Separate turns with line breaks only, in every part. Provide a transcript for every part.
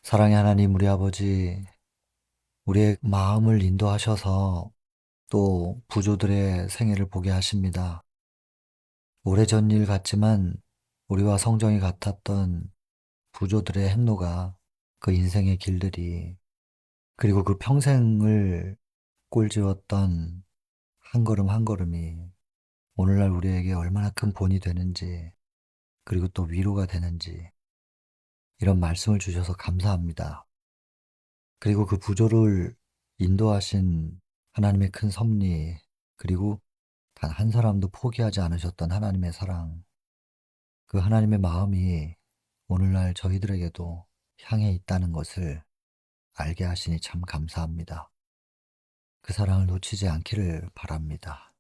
사랑의 하나님, 우리 아버지, 우리의 마음을 인도하셔서 또 부조들의 생애를 보게 하십니다. 오래전 일 같지만 우리와 성정이 같았던 부조들의 행로가, 그 인생의 길들이, 그리고 그 평생을 꼴지었던 한 걸음 한 걸음이 오늘날 우리에게 얼마나 큰 본이 되는지, 그리고 또 위로가 되는지, 이런 말씀을 주셔서 감사합니다. 그리고 그 부조를 인도하신 하나님의 큰 섭리, 그리고 단 한 사람도 포기하지 않으셨던 하나님의 사랑, 그 하나님의 마음이 오늘날 저희들에게도 향해 있다는 것을 알게 하시니 참 감사합니다. 그 사랑을 놓치지 않기를 바랍니다.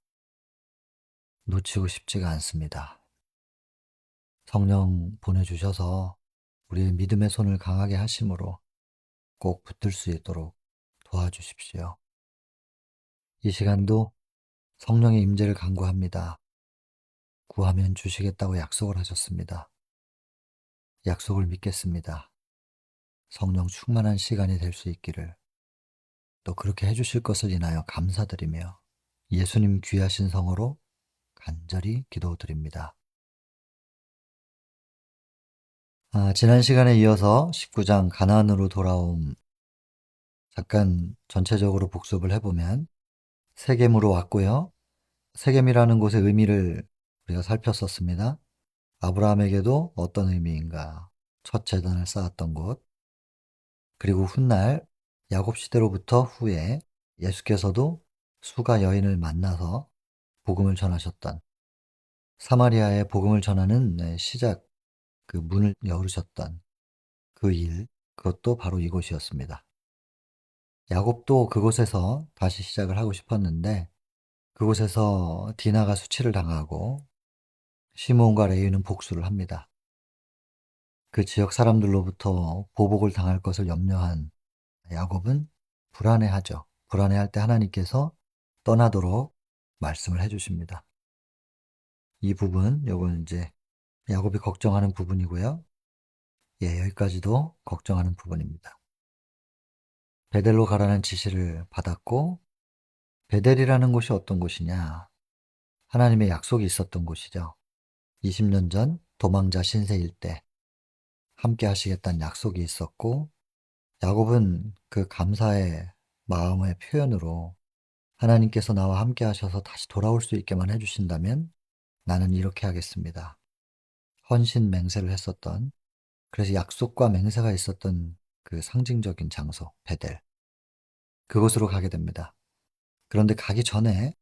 놓치고 싶지가 않습니다. 성령 보내주셔서 우리의 믿음의 손을 강하게 하심으로 꼭 붙들 수 있도록 도와주십시오. 이 시간도 성령의 임재를 간구합니다. 구하면 주시겠다고 약속을 하셨습니다. 약속을 믿겠습니다. 성령 충만한 시간이 될 수 있기를, 또 그렇게 해주실 것을 인하여 감사드리며 예수님 귀하신 성으로 간절히 기도드립니다. 지난 시간에 이어서 19장 가나안으로 돌아옴, 잠깐 전체적으로 복습을 해보면 세겜으로 왔고요. 세겜이라는 곳의 의미를 우리가 살폈었습니다. 아브라함에게도 어떤 의미인가? 첫 재단을 쌓았던 곳, 그리고 훗날 야곱 시대로부터 후에 예수께서도 수가 여인을 만나서 복음을 전하셨던, 사마리아에 복음을 전하는 시작, 그 문을 열으셨던 그 일, 그것도 바로 이곳이었습니다. 야곱도 그곳에서 다시 시작을 하고 싶었는데 그곳에서 디나가 수치를 당하고 시므온과 레위는 복수를 합니다. 그 지역 사람들로부터 보복을 당할 것을 염려한 야곱은 불안해하죠. 불안해할 때 하나님께서 떠나도록 말씀을 해주십니다. 이 부분, 요건 이제 야곱이 걱정하는 부분이고요. 여기까지도 걱정하는 부분입니다. 베델로 가라는 지시를 받았고, 베델이라는 곳이 어떤 곳이냐? 하나님의 약속이 있었던 곳이죠. 20년 전 도망자 신세일 때 함께 하시겠다는 약속이 있었고, 야곱은 그 감사의 마음의 표현으로 하나님께서 나와 함께 하셔서 다시 돌아올 수 있게만 해주신다면 나는 이렇게 하겠습니다. 헌신 맹세를 했었던, 그래서 약속과 맹세가 있었던 그 상징적인 장소, 베델. 그곳으로 가게 됩니다. 그런데 가기 전에,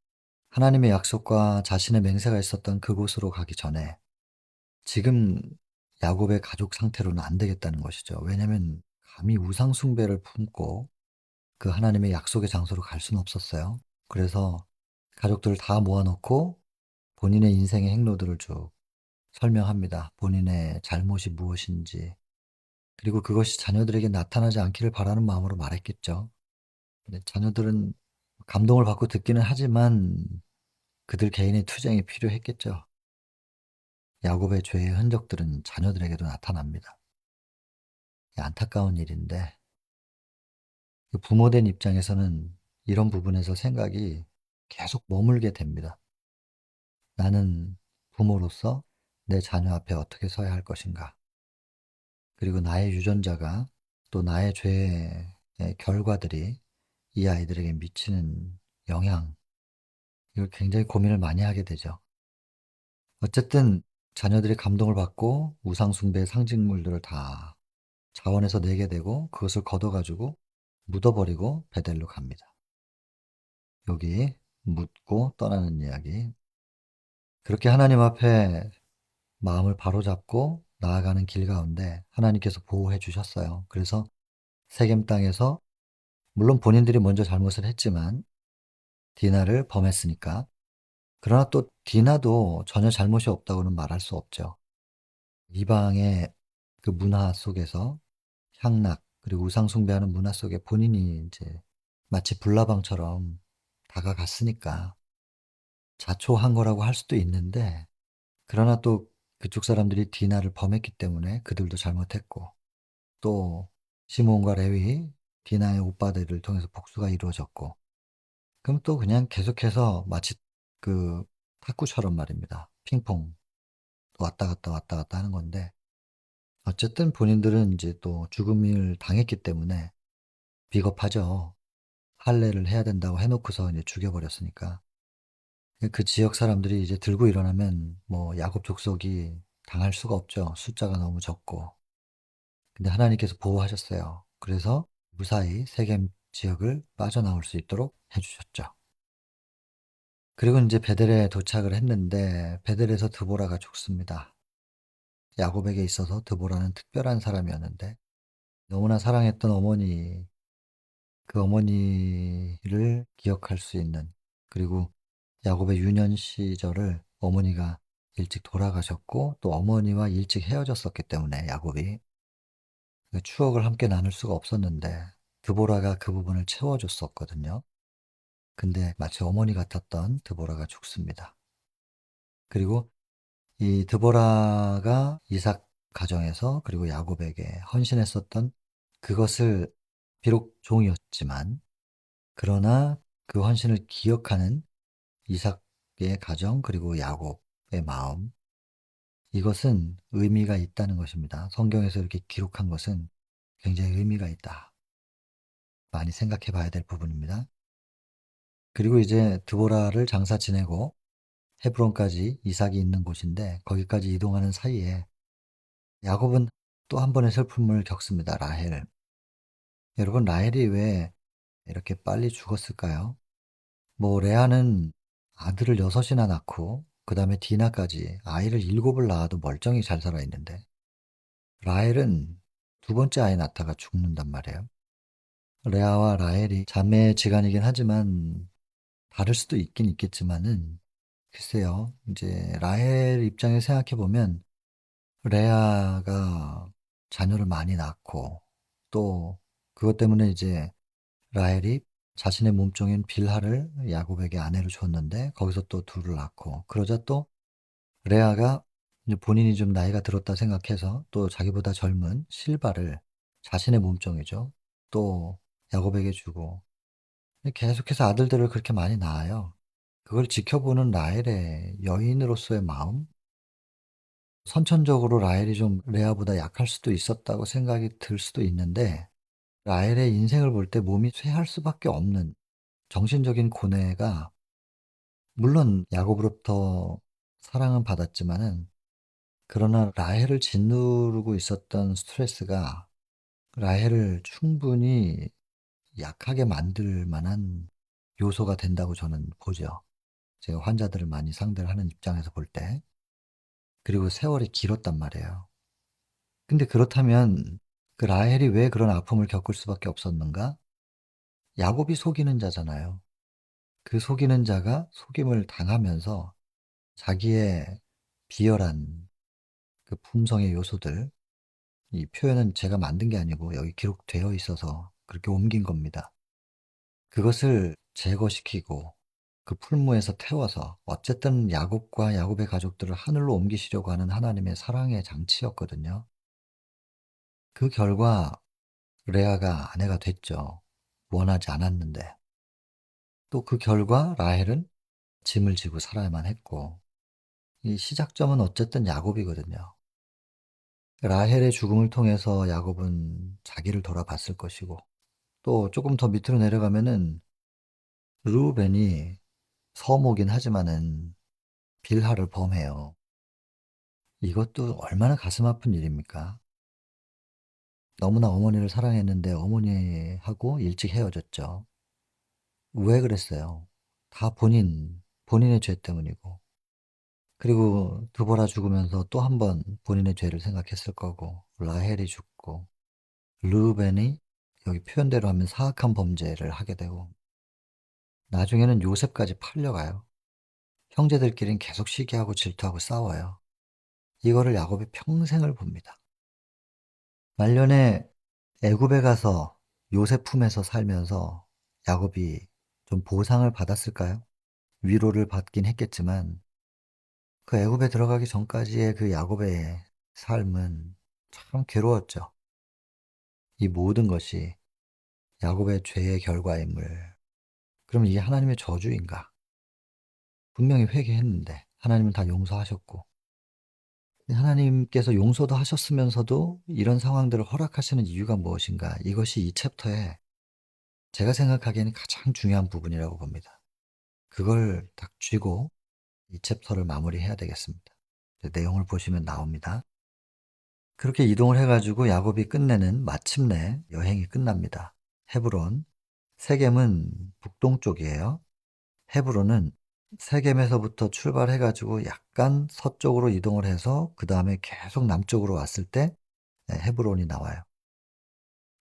하나님의 약속과 자신의 맹세가 있었던 그곳으로 가기 전에 지금 야곱의 가족 상태로는 안 되겠다는 것이죠. 왜냐하면 감히 우상 숭배를 품고 그 하나님의 약속의 장소로 갈 수는 없었어요. 그래서 가족들을 다 모아놓고 본인의 인생의 행로들을 쭉 설명합니다. 본인의 잘못이 무엇인지, 그리고 그것이 자녀들에게 나타나지 않기를 바라는 마음으로 말했겠죠. 근데 자녀들은 감동을 받고 듣기는 하지만 그들 개인의 투쟁이 필요했겠죠. 야곱의 죄의 흔적들은 자녀들에게도 나타납니다. 안타까운 일인데 그 부모된 입장에서는 이런 부분에서 생각이 계속 머물게 됩니다. 나는 부모로서 내 자녀 앞에 어떻게 서야 할 것인가? 그리고 나의 유전자가, 또 나의 죄의 결과들이 이 아이들에게 미치는 영향, 이걸 굉장히 고민을 많이 하게 되죠. 어쨌든 자녀들이 감동을 받고 우상숭배의 상징물들을 다 자원해서 내게 되고 그것을 걷어가지고 묻어버리고 베델로 갑니다. 여기 묻고 떠나는 이야기. 그렇게 하나님 앞에 마음을 바로잡고 나아가는 길 가운데 하나님께서 보호해 주셨어요. 그래서 세겜 땅에서 물론 본인들이 먼저 잘못을 했지만 디나를 범했으니까. 그러나 또 디나도 전혀 잘못이 없다고는 말할 수 없죠. 이방의 그 문화 속에서 향락 그리고 우상 숭배하는 문화 속에 본인이 이제 마치 불나방처럼 다가갔으니까 자초한 거라고 할 수도 있는데, 그러나 또 그쪽 사람들이 디나를 범했기 때문에 그들도 잘못했고, 또 시므온과 레위, 디나의 오빠들을 통해서 복수가 이루어졌고, 그럼 또 그냥 계속해서 마치 그 탁구처럼 말입니다. 핑퐁 왔다 갔다 왔다 갔다 하는 건데, 어쨌든 본인들은 이제 또 죽음을 당했기 때문에 비겁하죠. 할례를 해야 된다고 해 놓고서 이제 죽여 버렸으니까. 그 지역 사람들이 이제 들고 일어나면 뭐 야곱 족속이 당할 수가 없죠. 숫자가 너무 적고. 근데 하나님께서 보호하셨어요. 그래서 무사히 세겜 지역을 빠져나올 수 있도록 해 주셨죠. 그리고 인제 베델에 도착을 했는데 베델에서 드보라가 죽습니다. 야곱에게 있어서 드보라는 특별한 사람이었는데 너무나 사랑했던 어머니, 그 어머니를 기억할 수 있는, 그리고 야곱의 유년 시절을 어머니가 일찍 돌아가셨고 또 어머니와 일찍 헤어졌었기 때문에 야곱이 그 추억을 함께 나눌 수가 없었는데 드보라가 그 부분을 채워줬었거든요. 근데 마치 어머니 같았던 드보라가 죽습니다. 그리고 이 드보라가 이삭 가정에서 그리고 야곱에게 헌신했었던 그것을, 비록 종이었지만 그러나 그 헌신을 기억하는 이삭의 가정 그리고 야곱의 마음, 이것은 의미가 있다는 것입니다. 성경에서 이렇게 기록한 것은 굉장히 의미가 있다. 많이 생각해 봐야 될 부분입니다. 그리고 이제 드보라를 장사 지내고 헤브론까지 이삭이 있는 곳인데 거기까지 이동하는 사이에 야곱은 또 한 번의 슬픔을 겪습니다. 라헬. 여러분, 라헬이 왜 이렇게 빨리 죽었을까요? 뭐 레아는 아들을 6이나 낳고 그다음에 디나까지 아이를 7을 낳아도 멀쩡히 잘 살아 있는데 라헬은 두 번째 아이 낳다가 죽는단 말이에요. 레아와 라헬이 자매지간이긴 하지만 다를 수도 있긴 있겠지만은 글쎄요. 이제 라헬 입장에 생각해 보면 레아가 자녀를 많이 낳고 또 그것 때문에 이제 라헬이 자신의 몸종인 빌하를 야곱에게 아내로 줬는데 거기서 또 둘을 낳고, 그러자 또 레아가 이제 본인이 좀 나이가 들었다 생각해서 또 자기보다 젊은 실바를, 자신의 몸종이죠, 또 야곱에게 주고 계속해서 아들들을 그렇게 많이 낳아요. 그걸 지켜보는 라헬의 여인으로서의 마음, 선천적으로 라헬이 좀 레아보다 약할 수도 있었다고 생각이 들 수도 있는데 라헬의 인생을 볼 때 몸이 쇠할 수밖에 없는 정신적인 고뇌가, 물론 야곱으로부터 사랑은 받았지만은 그러나 라헬을 짓누르고 있었던 스트레스가 라헬을 충분히 약하게 만들 만한 요소가 된다고 저는 보죠. 제가 환자들을 많이 상대를 하는 입장에서 볼 때. 그리고 세월이 길었단 말이에요. 근데 그렇다면 그 라헬이 왜 그런 아픔을 겪을 수밖에 없었는가? 야곱이 속이는 자잖아요. 그 속이는 자가 속임을 당하면서 자기의 비열한 그 품성의 요소들, 이 표현은 제가 만든 게 아니고 여기 기록되어 있어서 그렇게 옮긴 겁니다. 그것을 제거시키고 그 풀무에서 태워서 어쨌든 야곱과 야곱의 가족들을 하늘로 옮기시려고 하는 하나님의 사랑의 장치였거든요. 그 결과 레아가 아내가 됐죠. 원하지 않았는데. 또 그 결과 라헬은 짐을 지고 살아야만 했고, 이 시작점은 어쨌든 야곱이거든요. 라헬의 죽음을 통해서 야곱은 자기를 돌아봤을 것이고, 또 조금 더 밑으로 내려가면은 르우벤이 서모긴 하지만은 빌하를 범해요. 이것도 얼마나 가슴 아픈 일입니까? 너무나 어머니를 사랑했는데 어머니하고 일찍 헤어졌죠. 왜 그랬어요? 다 본인의 죄 때문이고. 그리고 드보라 죽으면서 또 한 번 본인의 죄를 생각했을 거고, 라헬이 죽고, 르우벤이 여기 표현대로 하면 사악한 범죄를 하게 되고, 나중에는 요셉까지 팔려가요. 형제들끼리는 계속 시기하고 질투하고 싸워요. 이거를 야곱이 평생을 봅니다. 말년에 애굽에 가서 요셉 품에서 살면서 야곱이 좀 보상을 받았을까요? 위로를 받긴 했겠지만 그 애굽에 들어가기 전까지의 그 야곱의 삶은 참 괴로웠죠. 이 모든 것이 야곱의 죄의 결과임을. 그럼 이게 하나님의 저주인가? 분명히 회개했는데 하나님은 다 용서하셨고, 하나님께서 용서도 하셨으면서도 이런 상황들을 허락하시는 이유가 무엇인가? 이것이 이 챕터에 제가 생각하기에는 가장 중요한 부분이라고 봅니다. 그걸 딱 쥐고 이 챕터를 마무리해야 되겠습니다. 내용을 보시면 나옵니다. 그렇게 이동을 해가지고 야곱이 끝내는 마침내 여행이 끝납니다. 헤브론, 세겜은 북동쪽이에요. 헤브론은 세겜에서부터 출발해가지고 약간 서쪽으로 이동을 해서 그 다음에 계속 남쪽으로 왔을 때 헤브론이 나와요.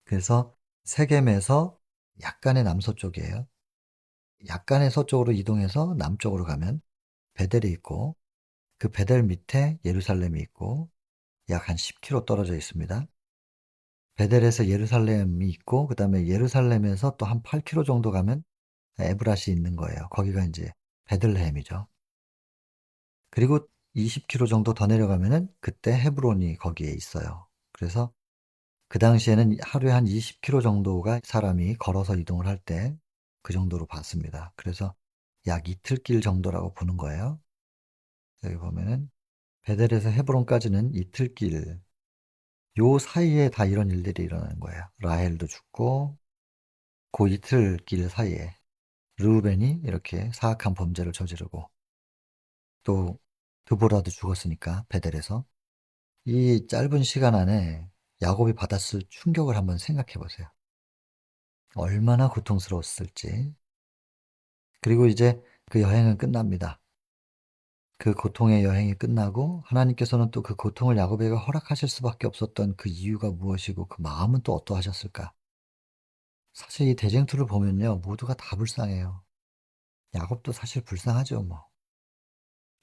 그래서 세겜에서 약간의 남서쪽이에요. 약간의 서쪽으로 이동해서 남쪽으로 가면 베델이 있고, 그 베델 밑에 예루살렘이 있고 약 한 10km 떨어져 있습니다. 베델에서 예루살렘이 있고 그 다음에 예루살렘에서 또 한 8km 정도 가면 에브랏이 있는 거예요. 거기가 이제 베들레헴이죠. 그리고 20km 정도 더 내려가면은 그때 헤브론이 거기에 있어요. 그래서 그 당시에는 하루에 한 20km 정도가 사람이 걸어서 이동을 할 때 그 정도로 봤습니다. 그래서 약 이틀길 정도라고 보는 거예요. 여기 보면은 베델에서 헤브론까지는 이틀길, 요 사이에 다 이런 일들이 일어나는 거예요. 라헬도 죽고 그 이틀길 사이에 르우벤이 이렇게 사악한 범죄를 저지르고 또 드보라도 죽었으니까 베델에서 이 짧은 시간 안에 야곱이 받았을 충격을 한번 생각해 보세요. 얼마나 고통스러웠을지. 그리고 이제 그 여행은 끝납니다. 그 고통의 여행이 끝나고 하나님께서는 또 그 고통을 야곱에게 허락하실 수밖에 없었던 그 이유가 무엇이고 그 마음은 또 어떠하셨을까? 사실 이 대쟁투를 보면요, 모두가 다 불쌍해요. 야곱도 사실 불쌍하죠, 뭐.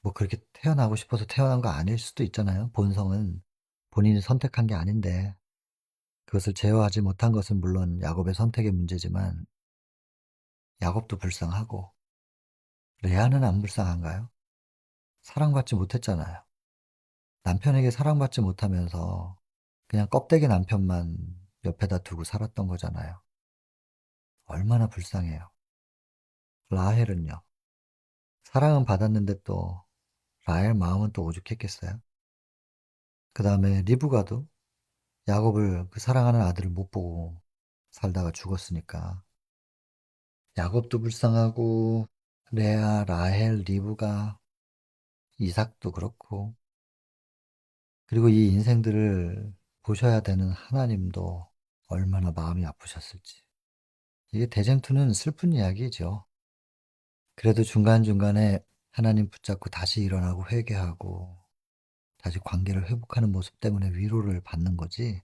뭐 그렇게 태어나고 싶어서 태어난 거 아닐 수도 있잖아요. 본성은 본인이 선택한 게 아닌데 그것을 제어하지 못한 것은 물론 야곱의 선택의 문제지만 야곱도 불쌍하고 레아는 안 불쌍한가요? 사랑받지 못했잖아요. 남편에게 사랑받지 못하면서 그냥 껍데기 남편만 옆에다 두고 살았던 거잖아요. 얼마나 불쌍해요. 라헬은요. 사랑은 받았는데 또 라헬 마음은 또 오죽했겠어요. 그 다음에 리브가도 야곱을 그 사랑하는 아들을 못 보고 살다가 죽었으니까 야곱도 불쌍하고 레아, 라헬, 리브가, 이삭도 그렇고 그리고 이 인생들을 보셔야 되는 하나님도 얼마나 마음이 아프셨을지. 이게 대쟁투는 슬픈 이야기죠. 그래도 중간중간에 하나님 붙잡고 다시 일어나고 회개하고 다시 관계를 회복하는 모습 때문에 위로를 받는 거지.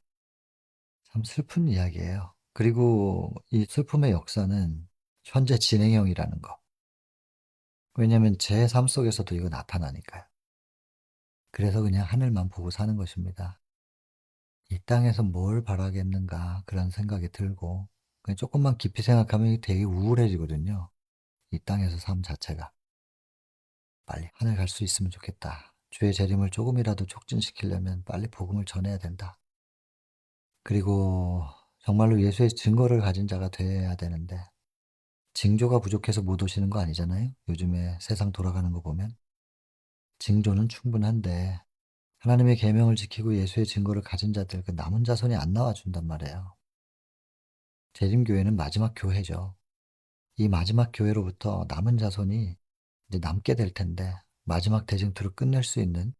참 슬픈 이야기예요. 그리고 이 슬픔의 역사는 현재 진행형이라는 거. 왜냐하면 제 삶 속에서도 이거 나타나니까요. 그래서 그냥 하늘만 보고 사는 것입니다. 이 땅에서 뭘 바라겠는가 그런 생각이 들고 그냥 조금만 깊이 생각하면 되게 우울해지거든요. 이 땅에서 삶 자체가. 빨리 하늘 갈 수 있으면 좋겠다. 주의 재림을 조금이라도 촉진시키려면 빨리 복음을 전해야 된다. 그리고 정말로 예수의 증거를 가진 자가 되어야 되는데 징조가 부족해서 못 오시는 거 아니잖아요. 요즘에 세상 돌아가는 거 보면 징조는 충분한데 하나님의 계명을 지키고 예수의 증거를 가진 자들 그 남은 자손이 안 나와준단 말이에요. 재림교회는 마지막 교회죠. 이 마지막 교회로부터 남은 자손이 이제 남게 될 텐데 마지막 대쟁투를 끝낼 수 있는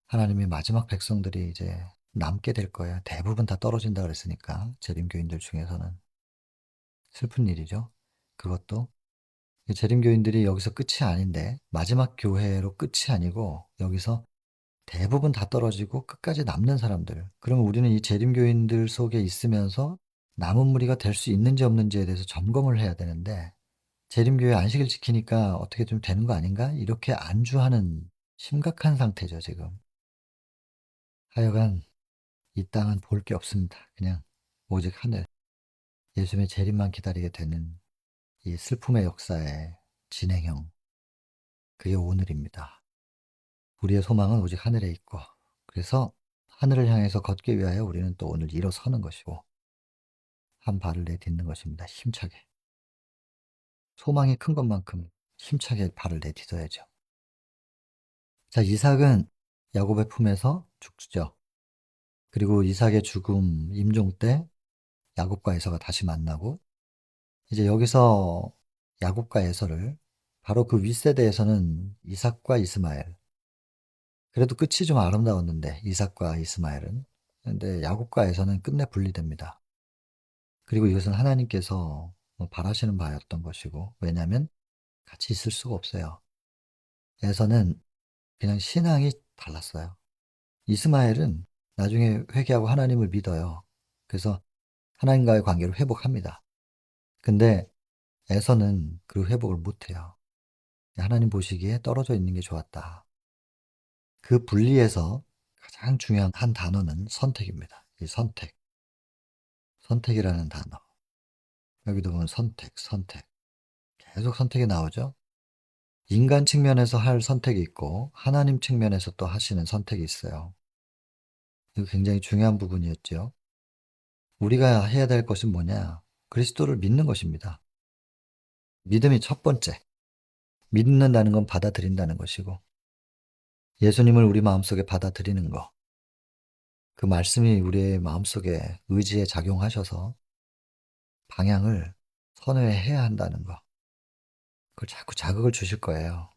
하나님의 마지막 백성들이 이제 남게 될 거예요. 대부분 다 떨어진다 그랬으니까 재림교인들 중에서는 슬픈 일이죠. 그것도 재림교인들이 여기서 끝이 아닌데 마지막 교회로 끝이 아니고 여기서 대부분 다 떨어지고 끝까지 남는 사람들. 그러면 우리는 이 재림교인들 속에 있으면서 남은 무리가 될 수 있는지 없는지에 대해서 점검을 해야 되는데 재림교회 안식일 지키니까 어떻게 좀 되는 거 아닌가? 이렇게 안주하는 심각한 상태죠, 지금. 하여간 이 땅은 볼 게 없습니다. 그냥 오직 하늘. 예수님의 재림만 기다리게 되는 이 슬픔의 역사의 진행형. 그게 오늘입니다. 우리의 소망은 오직 하늘에 있고, 그래서 하늘을 향해서 걷기 위하여 우리는 또 오늘 일어서는 것이고, 한 발을 내딛는 것입니다. 힘차게. 소망이 큰 것만큼 힘차게 발을 내딛어야죠. 자, 이삭은 야곱의 품에서 죽죠. 그리고 이삭의 죽음 임종 때 야곱과 에서가 다시 만나고, 이제 여기서 야곱과 에서를 바로 그 윗세대에서는 이삭과 이스마엘, 그래도 끝이 좀 아름다웠는데 이삭과 이스마엘은, 근데 야곱과 에서는 끝내 분리됩니다. 그리고 이것은 하나님께서 바라시는 바였던 것이고, 왜냐하면 같이 있을 수가 없어요. 에서는 그냥 신앙이 달랐어요. 이스마엘은 나중에 회개하고 하나님을 믿어요. 그래서 하나님과의 관계를 회복합니다. 근데 에서는 그 회복을 못해요. 하나님 보시기에 떨어져 있는 게 좋았다. 그 분리에서 가장 중요한 한 단어는 선택입니다. 이 선택. 선택이라는 단어. 여기도 보면 선택, 선택. 계속 선택이 나오죠. 인간 측면에서 할 선택이 있고 하나님 측면에서 또 하시는 선택이 있어요. 이거 굉장히 중요한 부분이었죠. 우리가 해야 될 것은 뭐냐? 그리스도를 믿는 것입니다. 믿음이 첫 번째. 믿는다는 건 받아들인다는 것이고, 예수님을 우리 마음속에 받아들이는 거. 그 말씀이 우리의 마음속에 의지에 작용하셔서 방향을 선회해야 한다는 거. 그걸 자꾸 자극을 주실 거예요.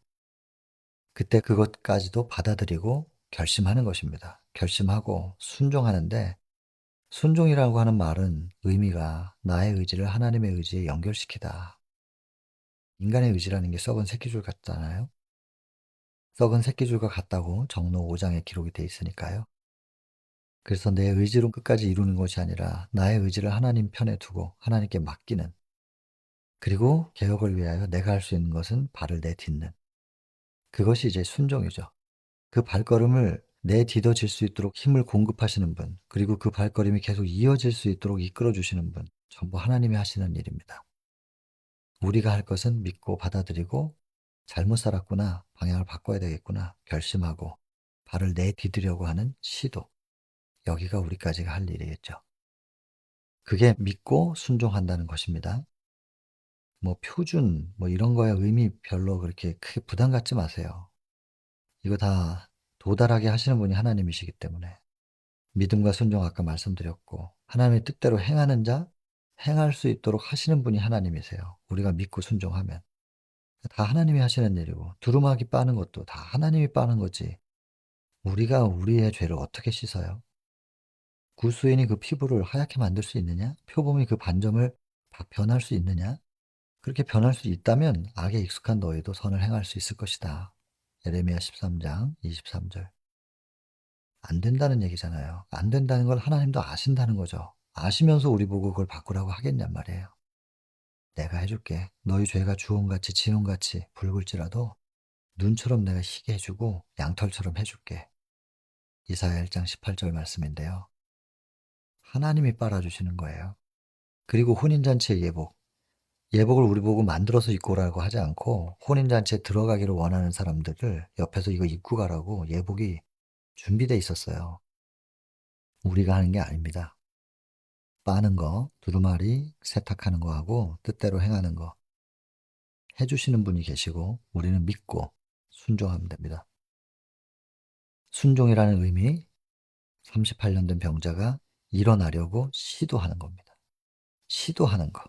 그때 그것까지도 받아들이고 결심하는 것입니다. 결심하고 순종하는데, 순종이라고 하는 말은 의미가 나의 의지를 하나님의 의지에 연결시키다. 인간의 의지라는 게 썩은 새끼줄 같잖아요. 썩은 새끼줄과 같다고 정로 5장에 기록이 돼 있으니까요. 그래서 내 의지로 끝까지 이루는 것이 아니라 나의 의지를 하나님 편에 두고 하나님께 맡기는, 그리고 개혁을 위하여 내가 할 수 있는 것은 발을 내딛는, 그것이 이제 순종이죠. 그 발걸음을 내딛어질 수 있도록 힘을 공급하시는 분, 그리고 그 발걸음이 계속 이어질 수 있도록 이끌어 주시는 분, 전부 하나님이 하시는 일입니다. 우리가 할 것은 믿고 받아들이고 잘못 살았구나, 방향을 바꿔야 되겠구나 결심하고 발을 내디디려고 하는 시도, 여기가 우리까지가 할 일이겠죠. 그게 믿고 순종한다는 것입니다. 뭐 표준 뭐 이런 거에 의미 별로 그렇게 크게 부담 갖지 마세요. 이거 다 도달하게 하시는 분이 하나님이시기 때문에. 믿음과 순종 아까 말씀드렸고, 하나님의 뜻대로 행하는 자, 행할 수 있도록 하시는 분이 하나님이세요. 우리가 믿고 순종하면. 다 하나님이 하시는 일이고, 두루마기 빠는 것도 다 하나님이 빠는 거지. 우리가 우리의 죄를 어떻게 씻어요? 구수인이 그 피부를 하얗게 만들 수 있느냐? 표범이 그 반점을 다 변할 수 있느냐? 그렇게 변할 수 있다면 악에 익숙한 너희도 선을 행할 수 있을 것이다. 예레미야 13장 23절. 안 된다는 얘기잖아요. 안 된다는 걸 하나님도 아신다는 거죠. 아시면서 우리 보고 그걸 바꾸라고 하겠냔 말이에요. 내가 해줄게. 너희 죄가 주홍같이 진홍같이 붉을지라도 눈처럼 내가 희게 해주고 양털처럼 해줄게. 이사야 1장 18절 말씀인데요. 하나님이 빨아주시는 거예요. 그리고 혼인잔치의 예복. 예복을 우리 보고 만들어서 입고 오라고 하지 않고 혼인잔치에 들어가기를 원하는 사람들을 옆에서 이거 입고 가라고 예복이 준비돼 있었어요. 우리가 하는 게 아닙니다. 빠는 거, 두루마리 세탁하는 거하고 뜻대로 행하는 거 해주시는 분이 계시고 우리는 믿고 순종하면 됩니다. 순종이라는 의미, 38년 된 병자가 일어나려고 시도하는 겁니다. 시도하는 거.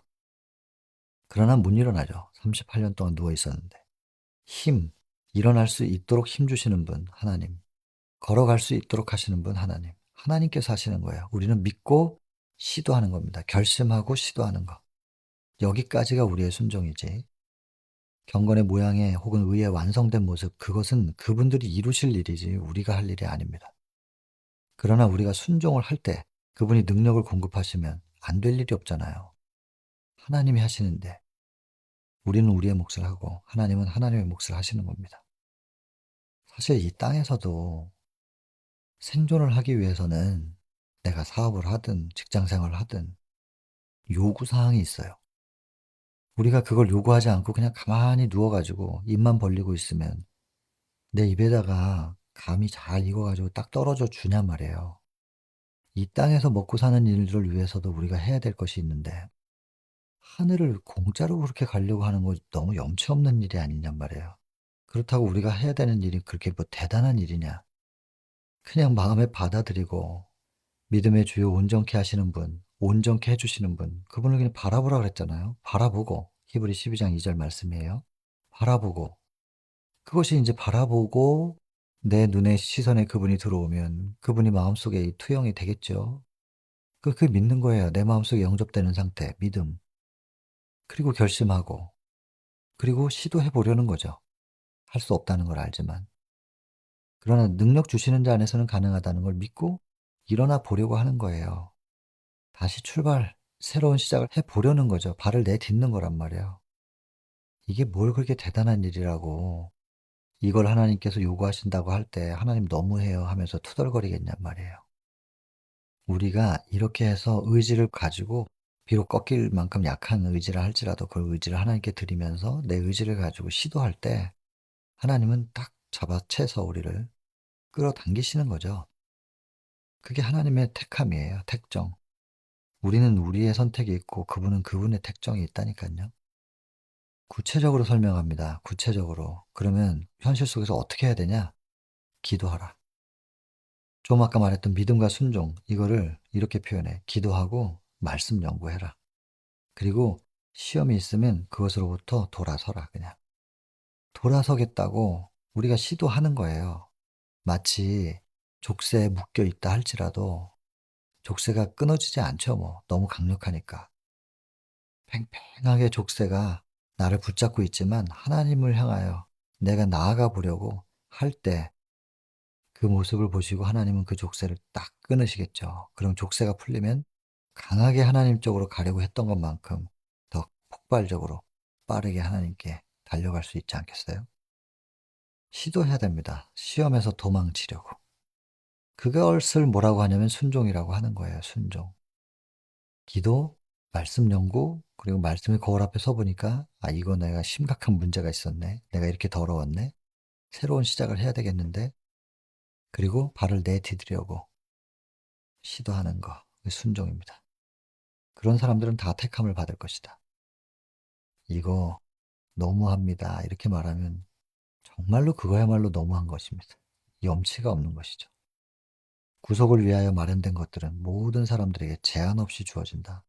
그러나 못 일어나죠. 38년 동안 누워 있었는데. 힘, 일어날 수 있도록 힘 주시는 분 하나님, 걸어갈 수 있도록 하시는 분 하나님, 하나님께서 하시는 거예요. 우리는 믿고 시도하는 겁니다. 결심하고 시도하는 거. 여기까지가 우리의 순종이지. 경건의 모양의 혹은 의의 완성된 모습, 그것은 그분들이 이루실 일이지 우리가 할 일이 아닙니다. 그러나 우리가 순종을 할 때 그분이 능력을 공급하시면 안 될 일이 없잖아요. 하나님이 하시는데 우리는 우리의 몫을 하고 하나님은 하나님의 몫을 하시는 겁니다. 사실 이 땅에서도 생존을 하기 위해서는 내가 사업을 하든 직장 생활을 하든 요구사항이 있어요. 우리가 그걸 요구하지 않고 그냥 가만히 누워가지고 입만 벌리고 있으면 내 입에다가 감이 잘 익어가지고 딱 떨어져 주냔 말이에요. 이 땅에서 먹고 사는 일들을 위해서도 우리가 해야 될 것이 있는데 하늘을 공짜로 그렇게 가려고 하는 거 너무 염치 없는 일이 아니냔 말이에요. 그렇다고 우리가 해야 되는 일이 그렇게 뭐 대단한 일이냐. 그냥 마음에 받아들이고 믿음의 주요 온전케 하시는 분, 온전케 해주시는 분, 그분을 그냥 바라보라 그랬잖아요. 바라보고, 히브리 12장 2절 말씀이에요. 바라보고, 그것이 이제 바라보고 내 눈에 시선에 그분이 들어오면 그분이 마음속에 이 투영이 되겠죠. 그게 믿는 거예요. 내 마음속에 영접되는 상태, 믿음. 그리고 결심하고, 그리고 시도해 보려는 거죠. 할 수 없다는 걸 알지만. 그러나 능력 주시는 자 안에서는 가능하다는 걸 믿고 일어나 보려고 하는 거예요. 다시 출발, 새로운 시작을 해 보려는 거죠. 발을 내딛는 거란 말이에요. 이게 뭘 그렇게 대단한 일이라고 이걸 하나님께서 요구하신다고 할 때 하나님 너무해요 하면서 투덜거리겠냔 말이에요. 우리가 이렇게 해서 의지를 가지고 비록 꺾일 만큼 약한 의지를 할지라도 그 의지를 하나님께 드리면서 내 의지를 가지고 시도할 때 하나님은 딱 잡아채서 우리를 끌어당기시는 거죠. 그게 하나님의 택함이에요. 택정. 우리는 우리의 선택이 있고 그분은 그분의 택정이 있다니까요. 구체적으로 설명합니다. 구체적으로. 그러면 현실 속에서 어떻게 해야 되냐? 기도하라. 좀 아까 말했던 믿음과 순종, 이거를 이렇게 표현해. 기도하고 말씀 연구해라. 그리고 시험이 있으면 그것으로부터 돌아서라, 그냥. 돌아서겠다고 우리가 시도하는 거예요. 마치 족쇄에 묶여 있다 할지라도 족쇄가 끊어지지 않죠, 뭐. 너무 강력하니까. 팽팽하게 족쇄가 나를 붙잡고 있지만 하나님을 향하여 내가 나아가 보려고 할 때 그 모습을 보시고 하나님은 그 족쇄를 딱 끊으시겠죠. 그럼 족쇄가 풀리면 강하게 하나님 쪽으로 가려고 했던 것만큼 더 폭발적으로 빠르게 하나님께 달려갈 수 있지 않겠어요? 시도해야 됩니다. 시험에서 도망치려고. 그것을 뭐라고 하냐면 순종이라고 하는 거예요. 순종. 기도, 말씀 연구, 그리고 말씀의 거울 앞에 서 보니까 아, 이거 내가 심각한 문제가 있었네. 내가 이렇게 더러웠네. 새로운 시작을 해야 되겠는데. 그리고 발을 내디디려고 시도하는 거. 그게 순종입니다. 그런 사람들은 다 택함을 받을 것이다. 이거 너무합니다. 이렇게 말하면 정말로 그거야말로 너무한 것입니다. 염치가 없는 것이죠. 구속을 위하여 마련된 것들은 모든 사람들에게 제한 없이 주어진다.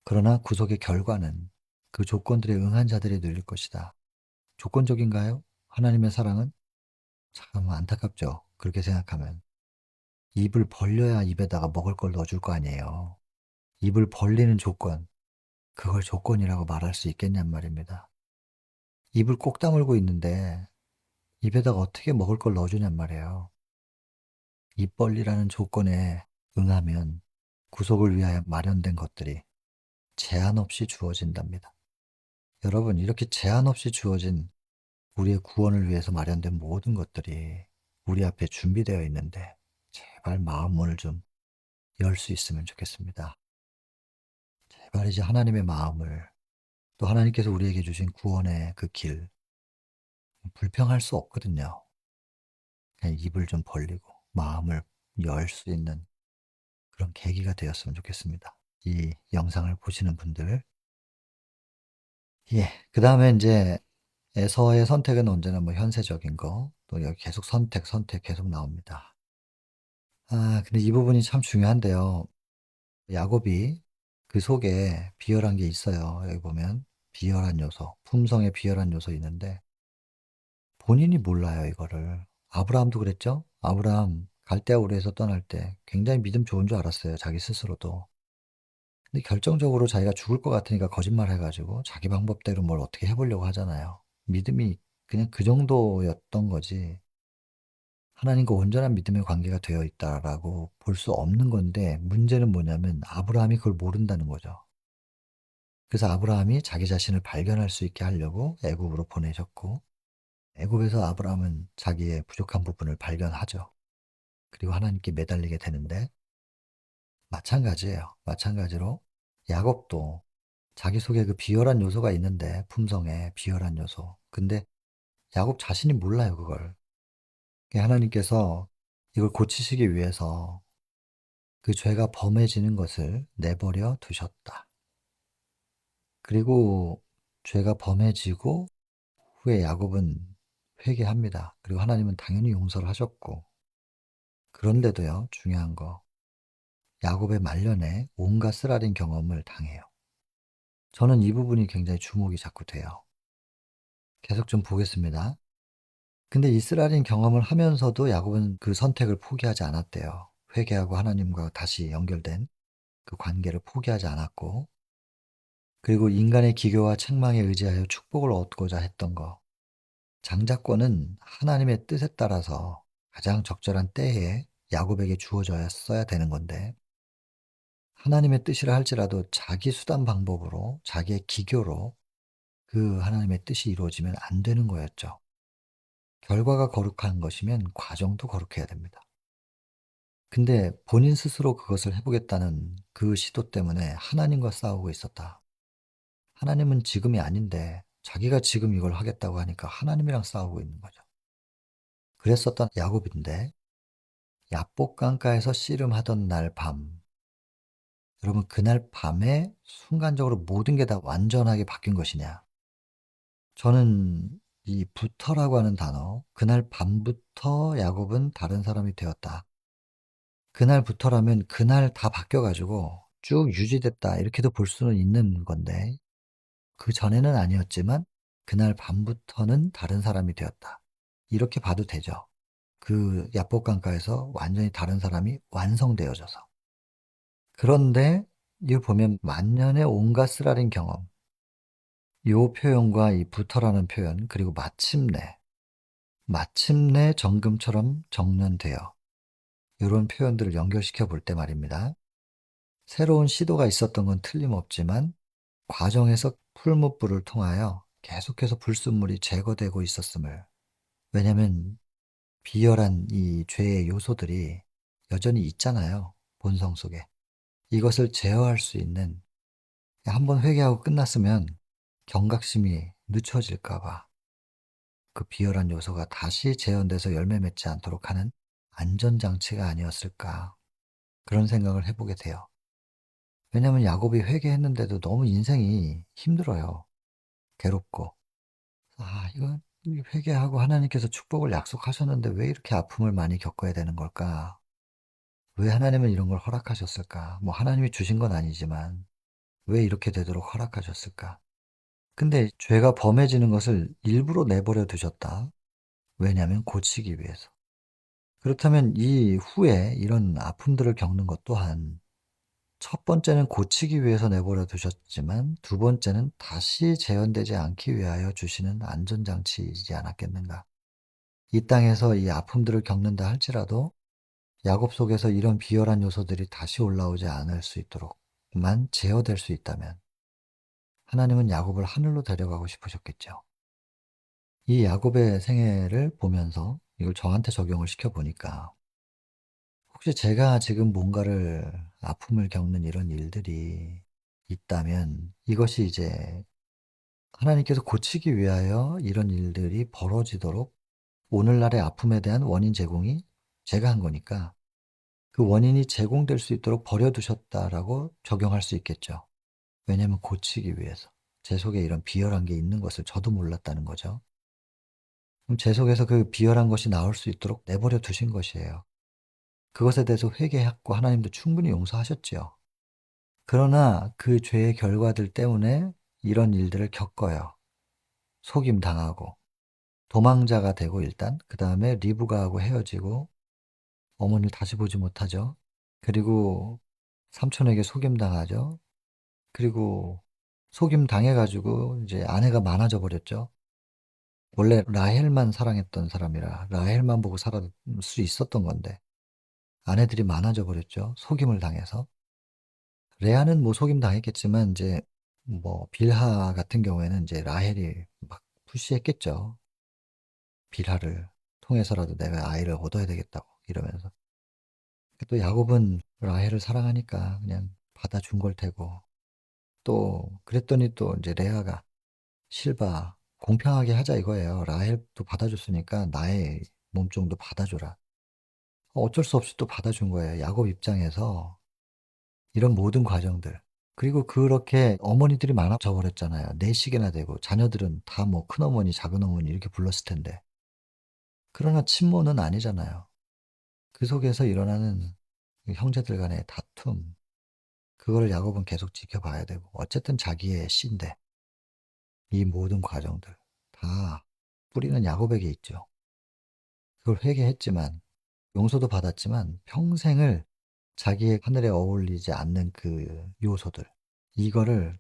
그러나 구속의 결과는 그 조건들에 응한 자들이 누릴 것이다. 조건적인가요? 하나님의 사랑은? 참 안타깝죠. 그렇게 생각하면. 입을 벌려야 입에다가 먹을 걸 넣어줄 거 아니에요. 입을 벌리는 조건, 그걸 조건이라고 말할 수 있겠냔 말입니다. 입을 꼭 다물고 있는데 입에다가 어떻게 먹을 걸 넣어주냔 말이에요. 입 벌리라는 조건에 응하면 구속을 위하여 마련된 것들이 제한 없이 주어진답니다. 여러분, 이렇게 제한 없이 주어진 우리의 구원을 위해서 마련된 모든 것들이 우리 앞에 준비되어 있는데 제발 마음 문을 좀 열 수 있으면 좋겠습니다. 제발 이제 하나님의 마음을 또 하나님께서 우리에게 주신 구원의 그 길 불평할 수 없거든요. 그냥 입을 좀 벌리고 마음을 열 수 있는 그런 계기가 되었으면 좋겠습니다. 이 영상을 보시는 분들. 예. 그 다음에 이제 에서의 선택은 언제나 뭐 현세적인 거, 또 여기 계속 선택, 선택 계속 나옵니다. 아, 근데 이 부분이 참 중요한데요. 야곱이 그 속에 비열한 게 있어요. 여기 보면 비열한 요소, 품성의 비열한 요소 있는데 본인이 몰라요, 이거를. 아브라함도 그랬죠? 아브라함 갈대아 우르에서 떠날 때 굉장히 믿음 좋은 줄 알았어요, 자기 스스로도. 근데 결정적으로 자기가 죽을 것 같으니까 거짓말 해가지고 자기 방법대로 뭘 어떻게 해보려고 하잖아요. 믿음이 그냥 그 정도였던 거지 하나님과 온전한 믿음의 관계가 되어 있다라고 볼 수 없는 건데 문제는 뭐냐면 아브라함이 그걸 모른다는 거죠. 그래서 아브라함이 자기 자신을 발견할 수 있게 하려고 애굽으로 보내셨고 애굽에서 아브라함은 자기의 부족한 부분을 발견하죠. 그리고 하나님께 매달리게 되는데 마찬가지예요. 마찬가지로 야곱도 자기 속에 그 비열한 요소가 있는데 품성에 비열한 요소. 근데 야곱 자신이 몰라요, 그걸. 하나님께서 이걸 고치시기 위해서 그 죄가 범해지는 것을 내버려 두셨다. 그리고 죄가 범해지고 후에 야곱은 회개합니다. 그리고 하나님은 당연히 용서를 하셨고 그런데도요, 중요한 거 야곱의 말년에 온갖 쓰라린 경험을 당해요. 저는 이 부분이 굉장히 주목이 자꾸 돼요. 계속 좀 보겠습니다. 근데 이 쓰라린 경험을 하면서도 야곱은 그 선택을 포기하지 않았대요. 회개하고 하나님과 다시 연결된 그 관계를 포기하지 않았고 그리고 인간의 기교와 책망에 의지하여 축복을 얻고자 했던 거. 장자권은 하나님의 뜻에 따라서 가장 적절한 때에 야곱에게 주어졌어야 되는 건데 하나님의 뜻이라 할지라도 자기 수단 방법으로 자기의 기교로 그 하나님의 뜻이 이루어지면 안 되는 거였죠. 결과가 거룩한 것이면 과정도 거룩해야 됩니다. 근데 본인 스스로 그것을 해보겠다는 그 시도 때문에 하나님과 싸우고 있었다. 하나님은 지금이 아닌데 자기가 지금 이걸 하겠다고 하니까 하나님이랑 싸우고 있는 거죠. 그랬었던 야곱인데 야복 강가에서 씨름하던 날 밤, 여러분 그날 밤에 순간적으로 모든 게 다 완전하게 바뀐 것이냐? 저는 이 부터라고 하는 단어, 그날 밤부터 야곱은 다른 사람이 되었다. 그날부터라면 그날 다 바뀌어가지고 쭉 유지됐다. 이렇게도 볼 수는 있는 건데, 그 전에는 아니었지만 그날 밤부터는 다른 사람이 되었다. 이렇게 봐도 되죠. 그 야복강가에서 완전히 다른 사람이 완성되어져서. 그런데 이걸 보면 만년의 온갖 쓰라린 경험, 요 표현과 이 부터라는 표현, 그리고 마침내 정금처럼 정년되어 이런 표현들을 연결시켜 볼 때 말입니다. 새로운 시도가 있었던 건 틀림없지만 과정에서 풀무불을 통하여 계속해서 불순물이 제거되고 있었음을 왜냐하면 비열한 이 죄의 요소들이 여전히 있잖아요. 본성 속에. 이것을 제어할 수 있는 한번 회개하고 끝났으면 경각심이 늦춰질까 봐 그 비열한 요소가 다시 재현돼서 열매 맺지 않도록 하는 안전장치가 아니었을까 그런 생각을 해보게 돼요. 왜냐하면 야곱이 회개했는데도 너무 인생이 힘들어요. 괴롭고 이거 회개하고 하나님께서 축복을 약속하셨는데 왜 이렇게 아픔을 많이 겪어야 되는 걸까? 왜 하나님은 이런 걸 허락하셨을까? 뭐 하나님이 주신 건 아니지만 왜 이렇게 되도록 허락하셨을까? 근데 죄가 범해지는 것을 일부러 내버려 두셨다. 왜냐하면 고치기 위해서. 그렇다면 이 후에 이런 아픔들을 겪는 것 또한 첫 번째는 고치기 위해서 내버려 두셨지만 두 번째는 다시 재현되지 않기 위하여 주시는 안전장치이지 않았겠는가. 이 땅에서 이 아픔들을 겪는다 할지라도 야곱 속에서 이런 비열한 요소들이 다시 올라오지 않을 수 있도록만 제어될 수 있다면 하나님은 야곱을 하늘로 데려가고 싶으셨겠죠. 이 야곱의 생애를 보면서 이걸 저한테 적용을 시켜보니까 혹시 제가 지금 뭔가를 아픔을 겪는 이런 일들이 있다면 이것이 이제 하나님께서 고치기 위하여 이런 일들이 벌어지도록 오늘날의 아픔에 대한 원인 제공이 제가 한 거니까 그 원인이 제공될 수 있도록 버려두셨다라고 적용할 수 있겠죠. 왜냐하면 고치기 위해서. 제 속에 이런 비열한 게 있는 것을 저도 몰랐다는 거죠. 그럼 제 속에서 그 비열한 것이 나올 수 있도록 내버려 두신 것이에요. 그것에 대해서 회개했고 하나님도 충분히 용서하셨지요. 그러나 그 죄의 결과들 때문에 이런 일들을 겪어요. 속임 당하고 도망자가 되고 일단 그 다음에 리브가하고 헤어지고 어머니를 다시 보지 못하죠. 그리고 삼촌에게 속임 당하죠. 그리고 속임 당해가지고 이제 아내가 많아져 버렸죠. 원래 라헬만 사랑했던 사람이라 라헬만 보고 살아갈 수 있었던 건데 아내들이 많아져 버렸죠, 속임을 당해서. 레아는 뭐 속임 당했겠지만 인제 뭐 빌하 같은 경우에는 인제 라헬이 막 푸시했겠죠. 빌하를 통해서라도 내가 아이를 얻어야 되겠다고 이러면서. 또 야곱은 라헬을 사랑하니까 그냥 받아준 걸 테고 또 그랬더니 또 인제 레아가 "실바 공평하게 하자." 이거예요. "라헬도 받아줬으니까 나의 몸종도 받아줘라." 어쩔 수 없이 또 받아준 거예요. 야곱 입장에서 이런 모든 과정들. 그리고 그렇게 어머니들이 많아져 버렸잖아요. 넷씩이나 되고 자녀들은 다 뭐 큰어머니, 작은어머니 이렇게 불렀을 텐데. 그러나 친모는 아니잖아요. 그 속에서 일어나는 그 형제들 간의 다툼, 그거를 야곱은 계속 지켜봐야 되고 어쨌든 자기의 씨인데 이 모든 과정들 다 뿌리는 야곱에게 있죠. 그걸 회개했지만 용서도 받았지만 평생을 자기의 하늘에 어울리지 않는 그 요소들, 이거를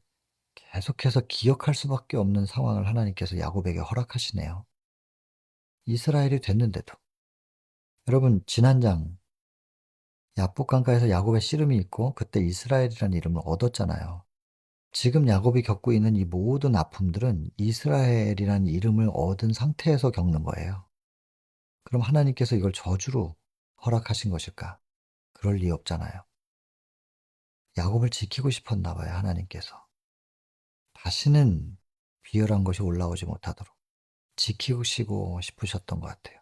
계속해서 기억할 수밖에 없는 상황을 하나님께서 야곱에게 허락하시네요. 이스라엘이 됐는데도. 여러분 지난 장 야복 강가에서 야곱의 씨름이 있고 그때 이스라엘이라는 이름을 얻었잖아요. 지금 야곱이 겪고 있는 이 모든 아픔들은 이스라엘이라는 이름을 얻은 상태에서 겪는 거예요. 그럼 하나님께서 이걸 저주로 허락하신 것일까? 그럴 리 없잖아요. 야곱을 지키고 싶었나 봐요, 하나님께서. 다시는 비열한 것이 올라오지 못하도록 지키시고 싶으셨던 것 같아요.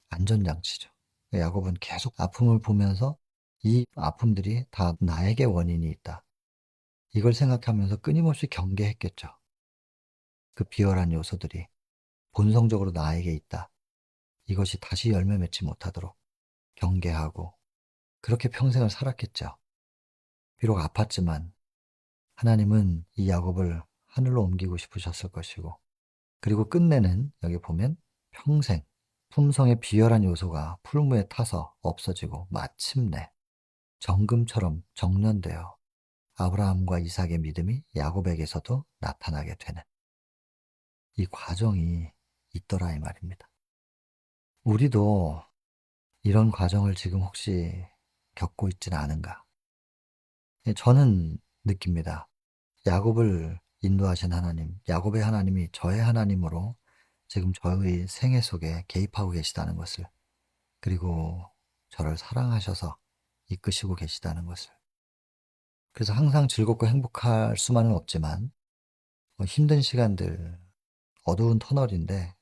안전장치죠. 야곱은 계속 아픔을 보면서 이 아픔들이 다 나에게 원인이 있다. 이걸 생각하면서 끊임없이 경계했겠죠. 그 비열한 요소들이 본성적으로 나에게 있다. 이것이 다시 열매 맺지 못하도록 경계하고 그렇게 평생을 살았겠죠. 비록 아팠지만 하나님은 이 야곱을 하늘로 옮기고 싶으셨을 것이고 그리고 끝내는 여기 보면 평생 품성의 비열한 요소가 풀무에 타서 없어지고 마침내 정금처럼 정련되어 아브라함과 이삭의 믿음이 야곱에게서도 나타나게 되는 이 과정이 있더라 이 말입니다. 우리도 이런 과정을 지금 혹시 겪고 있지는 않은가? 예, 저는 느낍니다. 야곱을 인도하신 하나님, 야곱의 하나님이 저의 하나님으로 지금 저의 생애 속에 개입하고 계시다는 것을, 그리고 저를 사랑하셔서 이끄시고 계시다는 것을. 그래서 항상 즐겁고 행복할 수만은 없지만 힘든 시간들, 어두운 터널인데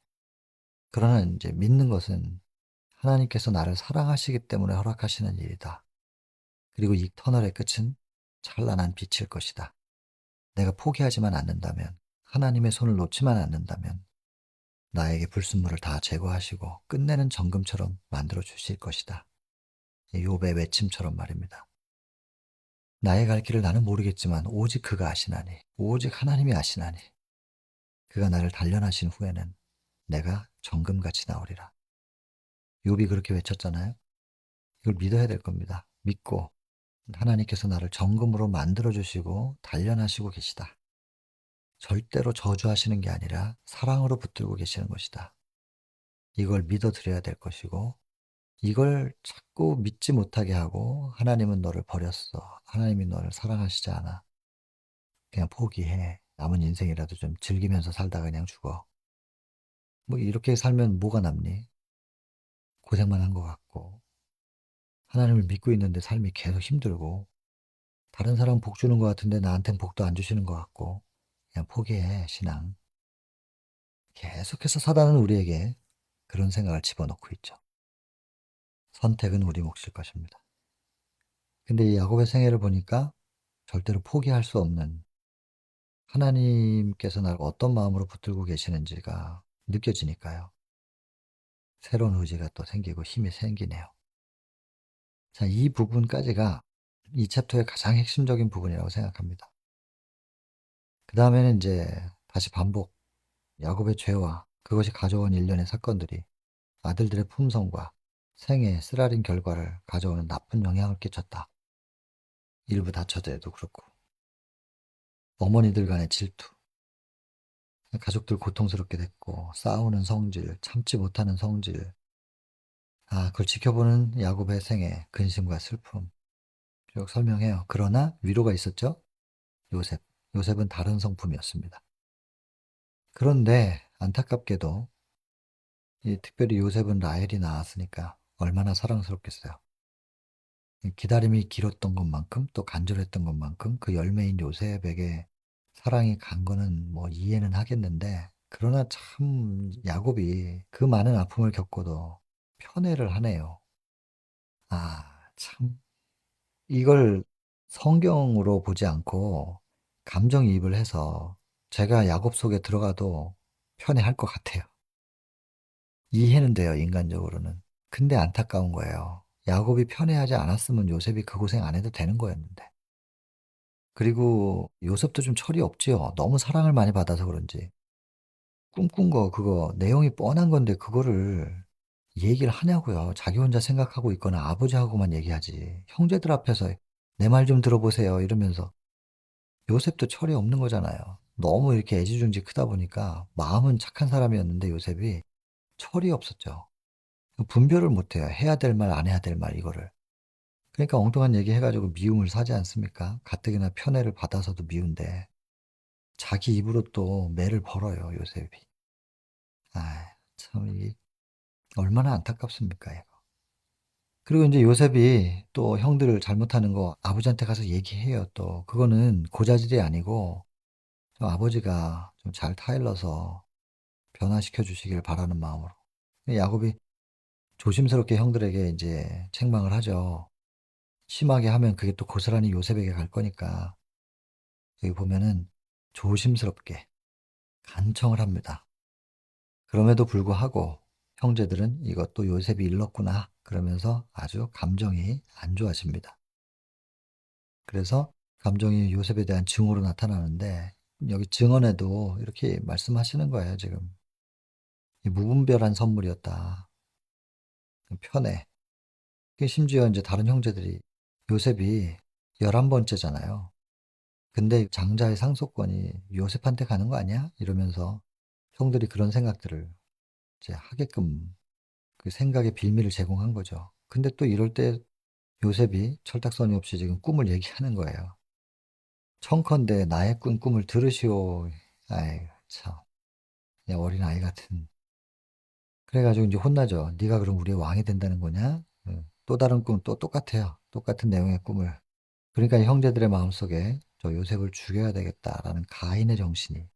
그러나 이제 믿는 것은 하나님께서 나를 사랑하시기 때문에 허락하시는 일이다. 그리고 이 터널의 끝은 찬란한 빛일 것이다. 내가 포기하지만 않는다면, 하나님의 손을 놓지만 않는다면 나에게 불순물을 다 제거하시고 끝내는 정금처럼 만들어 주실 것이다. 욥의 외침처럼 말입니다. 나의 갈 길을 나는 모르겠지만 오직 그가 아시나니, 오직 하나님이 아시나니, 그가 나를 단련하신 후에는 내가 정금같이 나오리라. 욥이 그렇게 외쳤잖아요. 이걸 믿어야 될 겁니다. 믿고 하나님께서 나를 정금으로 만들어 주시고 단련하시고 계시다. 절대로 저주하시는 게 아니라 사랑으로 붙들고 계시는 것이다. 이걸 믿어 드려야 될 것이고 이걸 자꾸 믿지 못하게 하고 하나님은 너를 버렸어. 하나님이 너를 사랑하시지 않아. 그냥 포기해. 남은 인생이라도 좀 즐기면서 살다가 그냥 죽어. 뭐 이렇게 살면 뭐가 남니? 고생만 한 것 같고 하나님을 믿고 있는데 삶이 계속 힘들고 다른 사람 복 주는 것 같은데 나한텐 복도 안 주시는 것 같고 그냥 포기해 신앙. 계속해서 사단은 우리에게 그런 생각을 집어넣고 있죠. 선택은 우리 몫일 것입니다. 근데 이 야곱의 생애를 보니까 절대로 포기할 수 없는 하나님께서 나를 어떤 마음으로 붙들고 계시는지가 느껴지니까요. 새로운 의지가 또 생기고 힘이 생기네요. 자, 이 부분까지가 이 챕터의 가장 핵심적인 부분이라고 생각합니다. 그 다음에는 이제 다시 반복, 야곱의 죄와 그것이 가져온 일련의 사건들이 아들들의 품성과 생애에 쓰라린 결과를 가져오는 나쁜 영향을 끼쳤다. 일부 다처제도 그렇고 어머니들 간의 질투, 가족들 고통스럽게 됐고 싸우는 성질, 참지 못하는 성질. 그걸 지켜보는 야곱의 생애, 근심과 슬픔. 쭉 설명해요. 그러나 위로가 있었죠. 요셉. 요셉은 다른 성품이었습니다. 그런데 안타깝게도 특별히 요셉은 라헬이 낳았으니까 얼마나 사랑스럽겠어요. 기다림이 길었던 것만큼 또 간절했던 것만큼 그 열매인 요셉에게 사랑이 간 거는 뭐 이해는 하겠는데, 그러나 참 야곱이 그 많은 아픔을 겪고도 편애를 하네요. 참 이걸 성경으로 보지 않고 감정이입을 해서 제가 야곱 속에 들어가도 편애할 것 같아요. 이해는 돼요, 인간적으로는. 근데 안타까운 거예요. 야곱이 편애하지 않았으면 요셉이 그 고생 안 해도 되는 거였는데. 그리고 요셉도 좀 철이 없지요. 너무 사랑을 많이 받아서 그런지. 꿈꾼 거 그거 내용이 뻔한 건데 그거를 얘기를 하냐고요. 자기 혼자 생각하고 있거나 아버지하고만 얘기하지. 형제들 앞에서 "내 말 좀 들어보세요." 이러면서. 요셉도 철이 없는 거잖아요. 너무 이렇게 애지중지 크다 보니까 마음은 착한 사람이었는데 요셉이 철이 없었죠. 분별을 못 해요. 해야 될 말 안 해야 될 말 이거를. 그러니까 엉뚱한 얘기 해 가지고 미움을 사지 않습니까? 가뜩이나 편애를 받아서도 미운데 자기 입으로 또 매를 벌어요, 요셉이. 참 이게 얼마나 안타깝습니까, 이거. 그리고 인제 요셉이 또 형들 잘못하는 거 아버지한테 가서 얘기해요 또. 그거는 고자질이 아니고 좀 아버지가 좀 잘 타일러서 변화시켜 주시길 바라는 마음으로. 야곱이 조심스럽게 형들에게 인제 책망을 하죠. 심하게 하면 그게 또 고스란히 요셉에게 갈 거니까. 여기 보면은 조심스럽게 간청을 합니다. 그럼에도 불구하고 형제들은 '이것도 요셉이 일렀구나.' 그러면서 아주 감정이 안 좋아집니다. 그래서 감정이 요셉에 대한 증오로 나타나는데 여기 증언에도 이렇게 말씀하시는 거예요 지금. 이 "무분별한 선물이었다." 편애. 심지어 인제 다른 형제들이 요셉이 11 번째잖아요. 근데 "장자의 상속권이 요셉한테 가는 거 아니야?" 이러면서 형들이 그런 생각들을 이제 하게끔 그 생각의 빌미를 제공한 거죠. 근데 또 이럴 때 요셉이 철딱서니 없이 지금 꿈을 얘기하는 거예요. "청컨대 나의 꿈을 들으시오." 아이고 참. 그냥 어린아이 같은. 그래 가지고 인제 혼나죠. "네가 그럼 우리의 왕이 된다는 거냐?" 또 다른 꿈 또 똑같아요. 똑같은 내용의 꿈을. 그러니까 형제들의 마음속에 '저 요셉을 죽여야 되겠다.'라는 가인의 정신이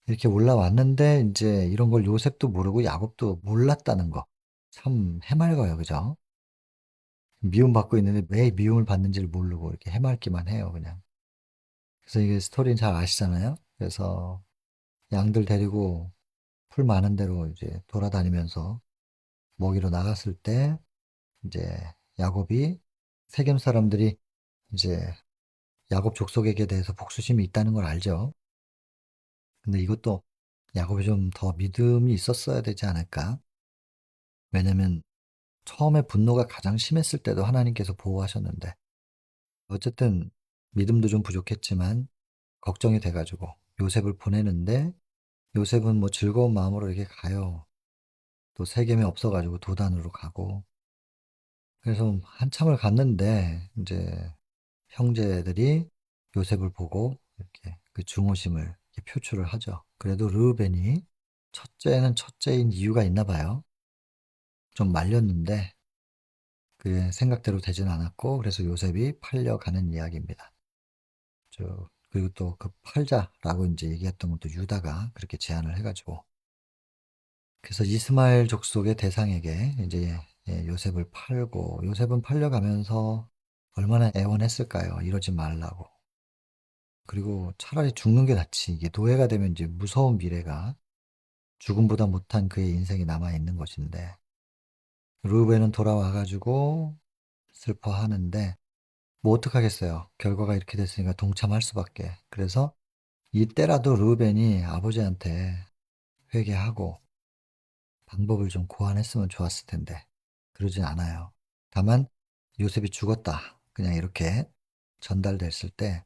이렇게 올라왔는데 인제 이런 걸 요셉도 모르고 야곱도 몰랐다는 거. 참 해맑어요. 그죠? 미움받고 있는데 왜 미움을 받는지를 모르고 이렇게 해맑기만 해요 그냥. 그래서 이게 스토리는 잘 아시잖아요. 그래서 양들 데리고 풀 많은 데로 이제 돌아다니면서 먹이러 나갔을 때 인제 야곱이 세겜 사람들이 이제 야곱 족속에게 대해서 복수심이 있다는 걸 알죠. 근데 이것도 야곱이 좀 더 믿음이 있었어야 되지 않을까? 왜냐면 처음에 분노가 가장 심했을 때도 하나님께서 보호하셨는데 어쨌든 믿음도 좀 부족했지만 걱정이 돼 가지고 요셉을 보내는데 요셉은 뭐 즐거운 마음으로 이렇게 가요. 또 세겜이 없어 가지고 도단으로 가고. 그래서 한참을 갔는데 인제 형제들이 요셉을 보고 이렇게 그 중후심을 이렇게 표출을 하죠. 그래도 르우벤이 첫째는 첫째인 이유가 있나 봐요. 좀 말렸는데 그게 생각대로 되진 않았고 그래서 요셉이 팔려가는 이야기입니다. 그리고 또 그 팔자라고 인제 얘기했던 것도 유다가 그렇게 제안을 해 가지고 그래서 이스마엘 족속의 대상에게 인제 요셉을 팔고 요셉은 팔려가면서 얼마나 애원했을까요, 이러지 말라고. 그리고 차라리 죽는 게 낫지. 이게 노예가 되면 이제 무서운 미래가 죽음보다 못한 그의 인생이 남아 있는 것인데 르우벤은 돌아와 가지고 슬퍼하는데 뭐 어떡하겠어요. 결과가 이렇게 됐으니까 동참할 수밖에. 그래서 이때라도 르우벤이 아버지한테 회개하고 방법을 좀 고안했으면 좋았을 텐데 그러진 않아요. 다만 "요셉이 죽었다." 그냥 이렇게 전달됐을 때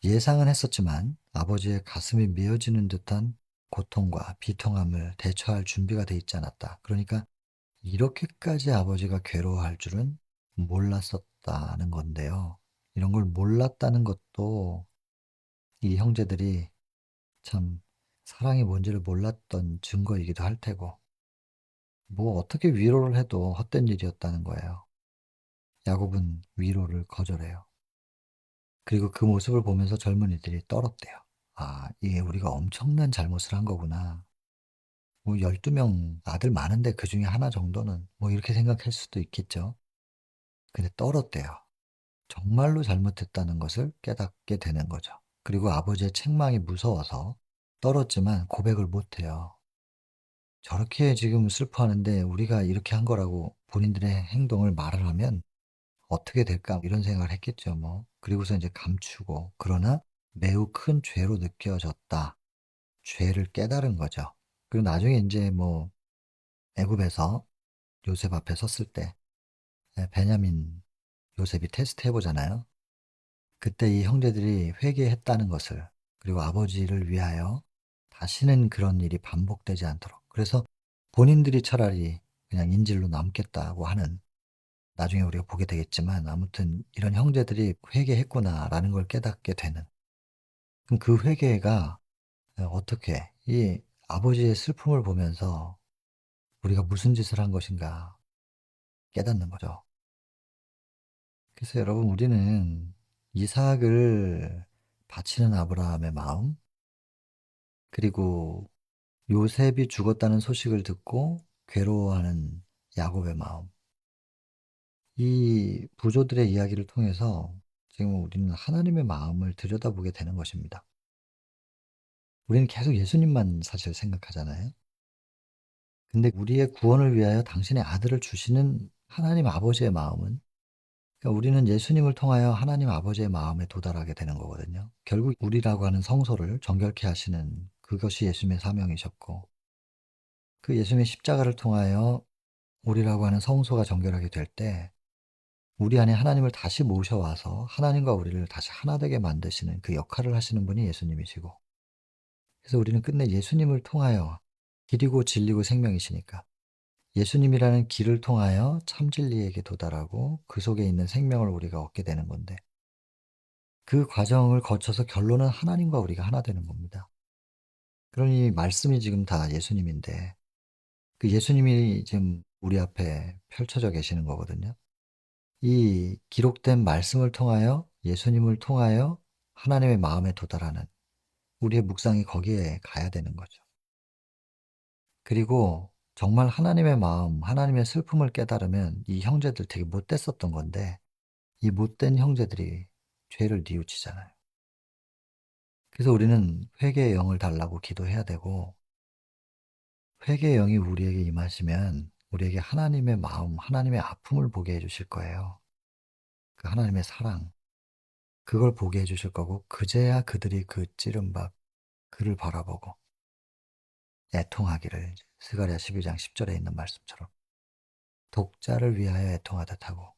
예상은 했었지만 아버지의 가슴이 메어지는 듯한 고통과 비통함을 대처할 준비가 돼 있지 않았다. 그러니까 이렇게까지 아버지가 괴로워할 줄은 몰랐었다는 건데요. 이런 걸 몰랐다는 것도 이 형제들이 참 사랑이 뭔지를 몰랐던 증거이기도 할 테고, 뭐 어떻게 위로를 해도 헛된 일이었다는 거예요. 야곱은 위로를 거절해요. 그리고 그 모습을 보면서 젊은이들이 떨었대요. 아, 이게 우리가 엄청난 잘못을 한 거구나. 뭐 12명 아들 많은데 그 중에 하나 정도는 뭐 이렇게 생각할 수도 있겠죠. 근데 떨었대요. 정말로 잘못했다는 것을 깨닫게 되는 거죠. 그리고 아버지의 책망이 무서워서 떨었지만 고백을 못해요. 저렇게 지금 슬퍼하는데 우리가 이렇게 한 거라고 본인들의 행동을 말을 하면 어떻게 될까? 이런 생각을 했겠죠, 뭐. 그리고서 이제 감추고, 그러나 매우 큰 죄로 느껴졌다. 죄를 깨달은 거죠. 그리고 나중에 이제 뭐 애굽에서 요셉 앞에 섰을 때 베냐민 요셉이 테스트 해보잖아요. 그때 이 형제들이 회개했다는 것을, 그리고 아버지를 위하여 다시는 그런 일이 반복되지 않도록, 그래서 본인들이 차라리 그냥 인질로 남겠다고 하는, 나중에 우리가 보게 되겠지만 아무튼 이런 형제들이 회개했구나라는 걸 깨닫게 되는, 그럼 그 회개가 어떻게 이 아버지의 슬픔을 보면서 우리가 무슨 짓을 한 것인가 깨닫는 거죠. 그래서 여러분, 우리는 이삭을 바치는 아브라함의 마음, 그리고 요셉이 죽었다는 소식을 듣고 괴로워하는 야곱의 마음, 이 부조들의 이야기를 통해서 지금 우리는 하나님의 마음을 들여다보게 되는 것입니다. 우리는 계속 예수님만 사실 생각하잖아요. 근데 우리의 구원을 위하여 당신의 아들을 주시는 하나님 아버지의 마음은, 그러니까 우리는 예수님을 통하여 하나님 아버지의 마음에 도달하게 되는 거거든요. 결국 우리라고 하는 성소를 정결케 하시는 그것이 예수님의 사명이셨고, 그 예수님의 십자가를 통하여 우리라고 하는 성소가 정결하게 될 때 우리 안에 하나님을 다시 모셔와서 하나님과 우리를 다시 하나 되게 만드시는 그 역할을 하시는 분이 예수님이시고, 그래서 우리는 끝내 예수님을 통하여 길이고 진리고 생명이시니까 예수님이라는 길을 통하여 참 진리에게 도달하고 그 속에 있는 생명을 우리가 얻게 되는 건데, 그 과정을 거쳐서 결론은 하나님과 우리가 하나 되는 겁니다. 그러니 말씀이 지금 다 예수님인데 그 예수님이 지금 우리 앞에 펼쳐져 계시는 거거든요. 이 기록된 말씀을 통하여 예수님을 통하여 하나님의 마음에 도달하는 우리의 묵상이 거기에 가야 되는 거죠. 그리고 정말 하나님의 마음, 하나님의 슬픔을 깨달으면 이 형제들 되게 못됐었던 건데 이 못된 형제들이 죄를 뉘우치잖아요. 그래서 우리는 회개의 영을 달라고 기도해야 되고, 회개의 영이 우리에게 임하시면 우리에게 하나님의 마음, 하나님의 아픔을 보게 해주실 거예요. 그 하나님의 사랑, 그걸 보게 해주실 거고, 그제야 그들이 그 찌른밥 그를 바라보고 애통하기를, 스가랴 12장 10절에 있는 말씀처럼 독자를 위하여 애통하듯 하고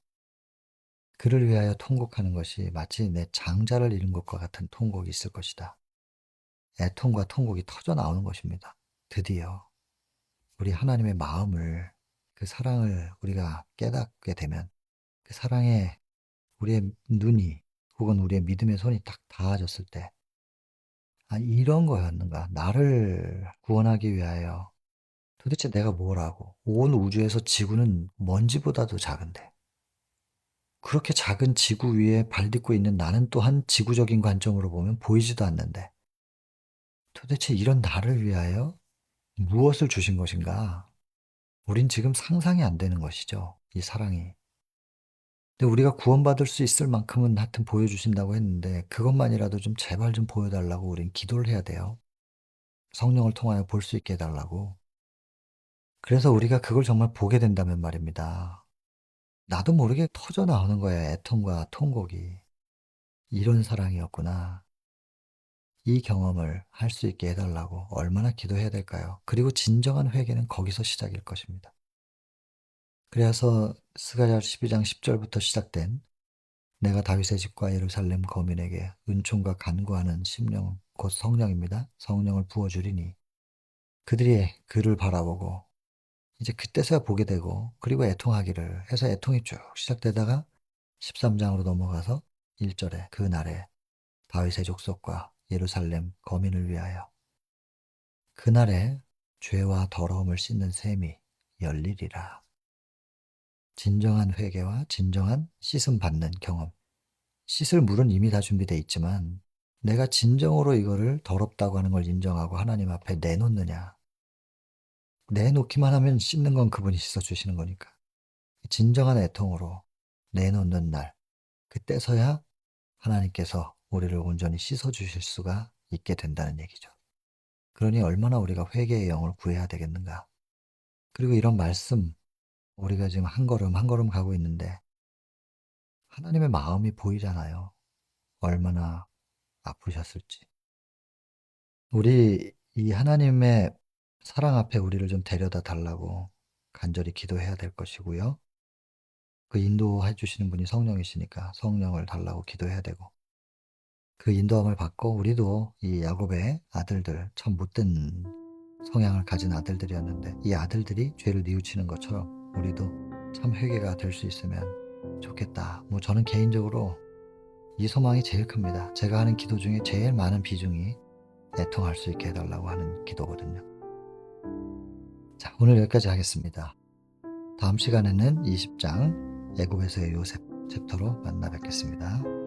그를 위하여 통곡하는 것이 마치 내 장자를 잃은 것과 같은 통곡이 있을 것이다. 애통과 통곡이 터져 나오는 것입니다. 드디어 우리 하나님의 마음을, 그 사랑을 우리가 깨닫게 되면 그 사랑에 우리의 눈이 혹은 우리의 믿음의 손이 딱 닿아졌을 때, 아, 이런 거였는가? 나를 구원하기 위하여 도대체 내가 뭐라고? 온 우주에서 지구는 먼지보다도 작은데 그렇게 작은 지구 위에 발 딛고 있는 나는 또한 지구적인 관점으로 보면 보이지도 않는데 도대체 이런 나를 위하여 무엇을 주신 것인가? 우린 지금 상상이 안 되는 것이죠. 이 사랑이. 근데 우리가 구원받을 수 있을 만큼은 하여튼 보여주신다고 했는데 그것만이라도 좀 제발 좀 보여달라고 우린 기도를 해야 돼요. 성령을 통하여 볼 수 있게 해달라고. 그래서 우리가 그걸 정말 보게 된다면 말입니다. 나도 모르게 터져 나오는 거예요. 애통과 통곡이. 이런 사랑이었구나. 이 경험을 할 수 있게 해달라고 얼마나 기도해야 될까요? 그리고 진정한 회개는 거기서 시작일 것입니다. 그래서 스가랴 12장 10절부터 시작된 내가 다윗의 집과 예루살렘 거민에게 은총과 간구하는 심령 곧 성령입니다. 성령을 부어주리니 그들이 그를 바라보고 이제 그때서야 보게 되고 그리고 애통하기를 해서 애통이 쭉 시작되다가 13장으로 넘어가서 1절에 그날에 다윗의 족속과 예루살렘 거민을 위하여 그날에 죄와 더러움을 씻는 셈이 열리리라. 진정한 회개와 진정한 씻음 받는 경험. 씻을 물은 이미 다 준비되어 있지만 내가 진정으로 이거를 더럽다고 하는 걸 인정하고 하나님 앞에 내놓느냐. 내놓기만 하면 씻는 건 그분이 씻어주시는 거니까. 진정한 애통으로 내놓는 날, 그때서야 하나님께서 우리를 온전히 씻어주실 수가 있게 된다는 얘기죠. 그러니 얼마나 우리가 회개의 영을 구해야 되겠는가. 그리고 이런 말씀, 우리가 지금 한 걸음 한 걸음 가고 있는데 하나님의 마음이 보이잖아요. 얼마나 아프셨을지. 우리 이 하나님의 사랑 앞에 우리를 좀 데려다 달라고 간절히 기도해야 될 것이고요. 그 인도해 주시는 분이 성령이시니까 성령을 달라고 기도해야 되고 그 인도함을 받고 우리도 이 야곱의 아들들 참 못된 성향을 가진 아들들이었는데 이 아들들이 죄를 뉘우치는 것처럼 우리도 참 회개가 될 수 있으면 좋겠다. 뭐 저는 개인적으로 이 소망이 제일 큽니다. 제가 하는 기도 중에 제일 많은 비중이 애통할 수 있게 해달라고 하는 기도거든요. 자, 오늘 여기까지 하겠습니다. 다음 시간에는 20장 애굽에서의 요셉 챕터로 만나 뵙겠습니다.